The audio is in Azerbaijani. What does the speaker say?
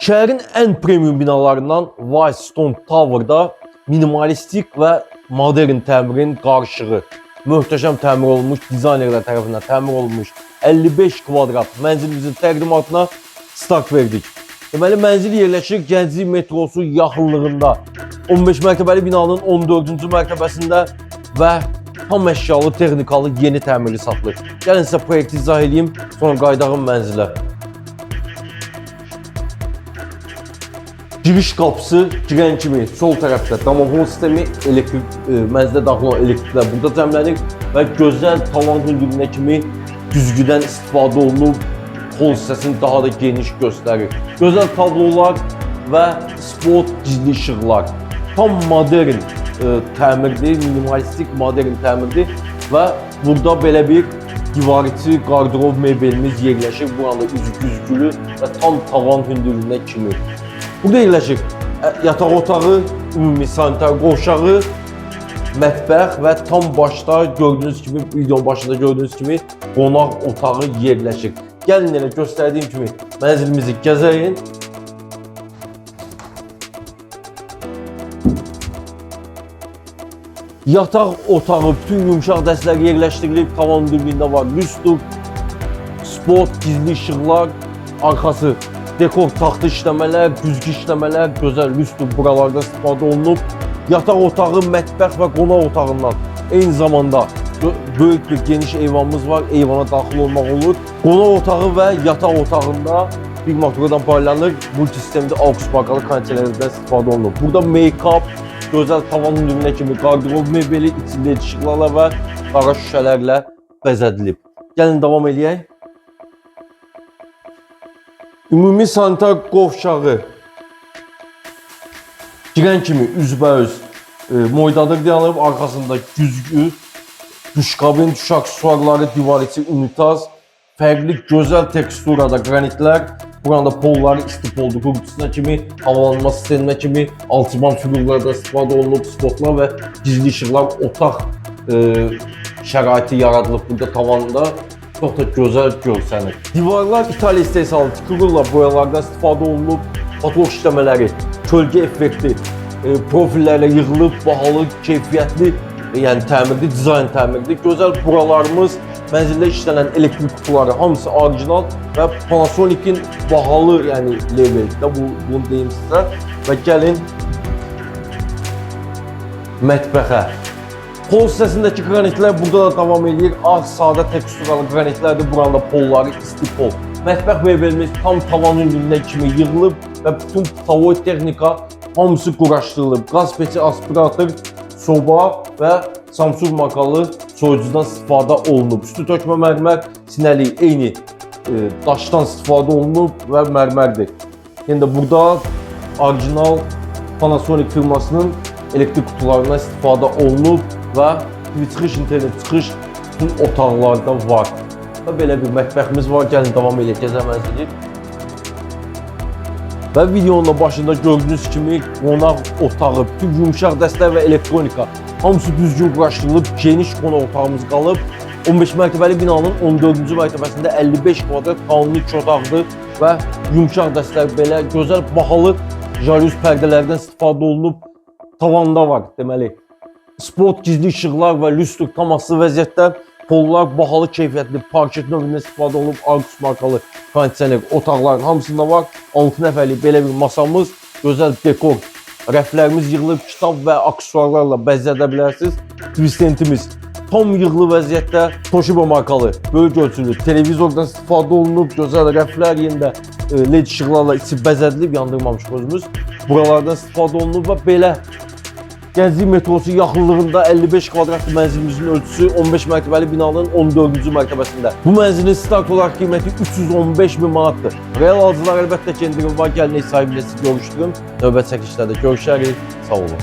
Şəhərin ən premium binalarından Whitestone Tower'da minimalistik və modern təmirin qarışığı, möhtəşəm təmir olunmuş, dizaynerlər tərəfindən təmir olunmuş 55 kvadrat mənzilimizin təqdimatına start verdik. Deməli, mənzil yerləşir Gənclik metrosu yaxınlığında, 15 mərtəbəli binanın 14-cü mərtəbəsində və tam əşyalı, texnikalı, yeni təmirli satılır. Gəlin sizə proyekti izah edeyim, sonra qaydağım mənzilə. Giriş qapısı girən kimi sol tərəfdə damafon sistemi, elektrik mənzilə daxil olan elektriklər burada cəmlənir və gözəl tavan hündürlüyünə kimi güzgüdən istifadə olunub, pol hissəsini daha da geniş göstərir. Gözəl tablolar və spot gizli işıqlar. Tam modern təmirdir, minimalistik modern təmirdir və burada belə bir divar içi qardırob mebelimiz yerləşir. Burada üzü güzgülü və tam tavan hündürlüyünə kimi. Burada yerləşir yataq otağı, ümumi sanitar qovşağı, mətbəx və tam başda gördüyünüz kimi, videonun başında gördüyünüz kimi qonaq otağı yerləşir. Gəlin elə göstərdiyim kimi mənzilimizi gəzəyin. Yataq otağı bütün yumuşaq dəstlər yerləşdirilib, tavan hündürlüyündə var lüstr, spot, gizli işıqlar, arxası dekor taxtı işləmələr, güzgü işləmələr, gözəl lüstr buralarda istifadə olunub. Yataq otağı, mətbəx və qonaq otağından eyni zamanda böyük bir geniş eyvanımız var, eyvana daxil olmaq olur. Qonaq otağı və yataq otağında bir motordan paylanır, multisistemli AUX markalı konditsionerlərdən istifadə olunub. Burada make-up, gözəl tavan hündürlüyünə kimi qardırob mebeli, içində işıqlarla və qara şüşələrlə bəzədilib. Gəlin davam edək. Ümumi sanitar qovşağı girən kimi üzbəüz moydadır dayanıb, arxasında güzgü, duşkabin, duş aksesuarları, divar içi unitaz, fərqli gözəl teksturada qranitlər, burada polları istipoldu qurğutusuna kimi, havalanma sisteminə kimi, alçıban figurlarda istifadə olunub, spotlar və gizli işıqlar, otaq şəraiti yaradılıb burada tavanda. Çox da gözəl görsənir. Divarlar İtaliya istehsalı tükürürlə boyalardan istifadə olunub, patoloq işləmələri, kölgə effekti, profillərlə yığılıb, bahalı, keyfiyyətli, yəni təmirdir, dizayn təmirdir. Gözəl buralarımız, mənzildə işlənən elektrik kutuları hamısı orijinal və Panasonic'in bahalı, yəni leveldə, bunu deyim sizə. Və gəlin mətbəxə. Pol hissəsindəki qranitlər burada da davam edir. Ağ, sadə teksturalı qranitlərdir. Burada polları isti pol. Mətbəx mebelimiz tam tavan hündürlüyünə kimi yığılıb və bütün tavoy texnika hamısı quraşdırılıb. Qaz peçi, aspirator, soba və Samsung markalı soyucudan istifadə olunub. Üstü tökmə mərmər sinəli eyni daşdan istifadə olunub və mərmərdir. Yəni də burada orijinal Panasonic firmasının elektrik kutularına istifadə olunub və çıxış, internet çıxış bütün otaqlarda var. Və belə bir mətbəximiz var. Gəlin davam edək, gəzəməzdir. Və videonun başında gördüyünüz kimi qonaq otağı, bütün yumuşaq dəstlər və elektronika hamısı düzgün quraşdırılıb, geniş qonaq otağımız qalıb. 15 mərtəbəli binanın 14-cü mərtəbəsində 55 kvadrat kanunlu 2 otaqdır və yumuşaq dəstlər belə gözəl, bahalı jalüz pərdələrdən istifadə olunub. Tavanda var deməli. Spot, gizli işıqlar və lüstr tam asılı vəziyyətdə, pollar bahalı keyfiyyətli parket növündə istifadə olunub, AUX markalı kondisioner otaqların hamısında var. 6 nəfərlik belə bir masamız, gözəl dekor rəflərimiz yığılıb, kitab və aksesuarlarla bəzədə bilərsiniz. Twistentimiz tam yığılı vəziyyətdə, Toshiba markalı böyük ölçülü televizordan istifadə olunub, gözəl rəflər, yenə də LED işıqlarla içi bəzədilib, yandırmamış gözümüz. Buralardan istifadə olunub və belə. Gənclik metrosu yaxınlığında 55 kvadratlı mənzilimizin ölçüsü 15 mərtəbəli binanın 14-cü mərtəbəsində. Bu mənzilin start olaraq qiyməti 315 min manatdır. Real alıcılar əlbəttə ki, endirim var, gəlin ev sahibi ilə sizi görüşdürüm. Növbət çəkilişlərdə görüşərik. Sağ olun.